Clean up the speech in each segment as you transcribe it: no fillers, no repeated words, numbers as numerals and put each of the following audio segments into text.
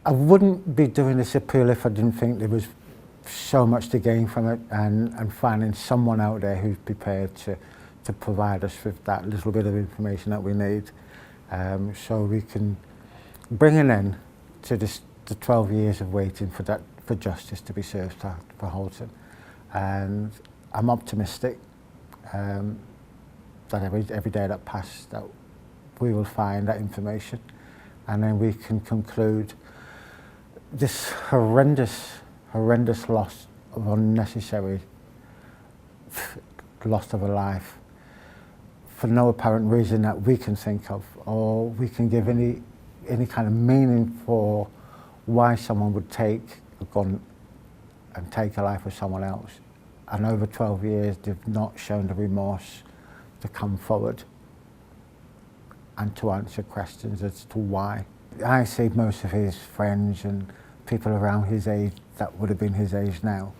I wouldn't be doing this appeal if I didn't think there was so much to gain from it, and finding someone out there who's prepared to provide us with that little bit of information that we need, so we can bring an end to the 12 years of waiting for justice to be served for Halton. And I'm optimistic that every day that passes that we will find that information, and then we can conclude this horrendous loss of unnecessary loss of a life for no apparent reason that we can think of, or we can give any kind of meaning for why someone would take a gun and take a life of someone else. And over 12 years, they've not shown the remorse to come forward and to answer questions as to why. I see most of his friends and people around his age that would have been his age now,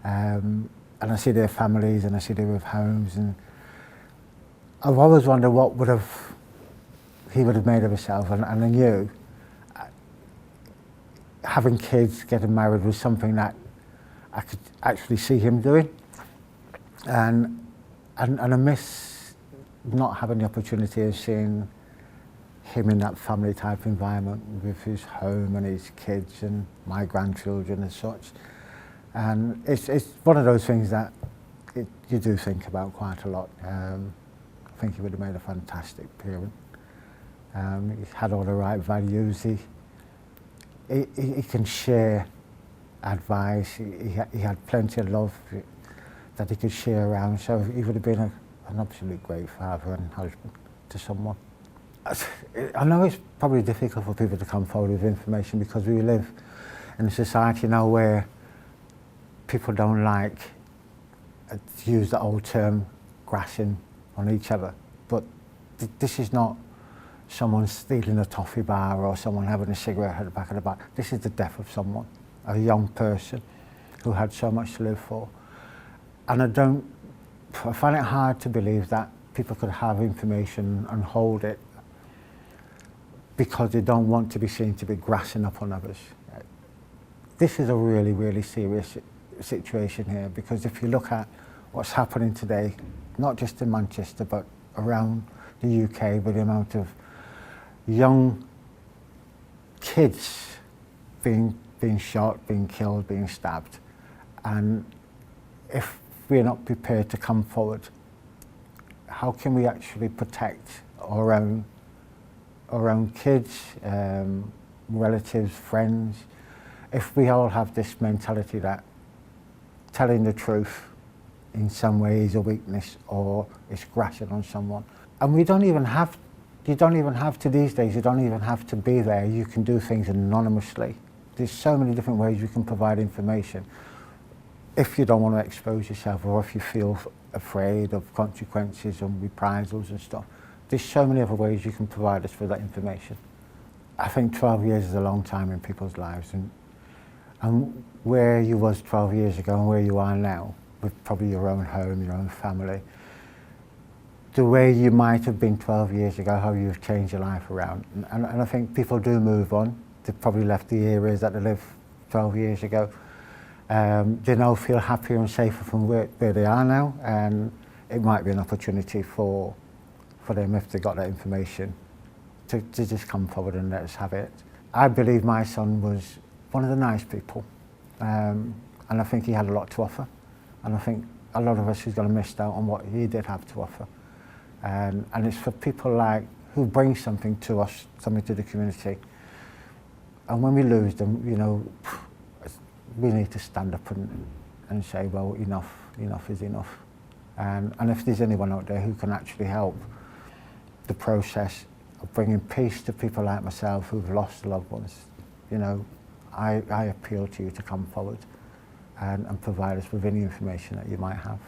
and I see their families and I see their homes, and I've always wondered what he would have made of himself, and I knew having kids, getting married was something that I could actually see him doing, and I miss not having the opportunity of seeing him in that family type environment with his home and his kids and my grandchildren and such. And it's one of those things that you do think about quite a lot. I think he would have made a fantastic parent. He had all the right values. He can share advice. He had plenty of love that he could share around. So he would have been an absolute great father and husband to someone. I know it's probably difficult for people to come forward with information because we live in a society now where people don't like to use the old term grassing on each other. But this is not someone stealing a toffee bar or someone having a cigarette at the back of the bar. This is the death of someone, a young person who had so much to live for. And I find it hard to believe that people could have information and hold it because they don't want to be seen to be grassing up on others. This is a really, really serious situation here, because if you look at what's happening today, not just in Manchester but around the UK, with the amount of young kids being shot, being killed, being stabbed, and if we're not prepared to come forward, how can we actually protect our own kids, relatives, friends, if we all have this mentality that telling the truth in some way is a weakness or it's grassing on someone? And you don't even have to these days, you don't even have to be there. You can do things anonymously. There's so many different ways you can provide information if you don't want to expose yourself, or if you feel afraid of consequences and reprisals and stuff. There's so many other ways you can provide us with that information. I think 12 years is a long time in people's lives, and where you was 12 years ago and where you are now, with probably your own home, your own family, the way you might have been 12 years ago, how you've changed your life around. And I think people do move on. They've probably left the areas that they lived 12 years ago. They now feel happier and safer from where they are now, and it might be an opportunity for them, if they got that information, to just come forward and let us have it. I believe my son was one of the nice people, and I think he had a lot to offer, and I think a lot of us is going to miss out on what he did have to offer. And it's for people like who bring something to us, something to the community, and when we lose them, you know, we need to stand up and say, well, enough is enough. And if there's anyone out there who can actually help the process of bringing peace to people like myself who've lost loved ones, you know, I appeal to you to come forward and provide us with any information that you might have.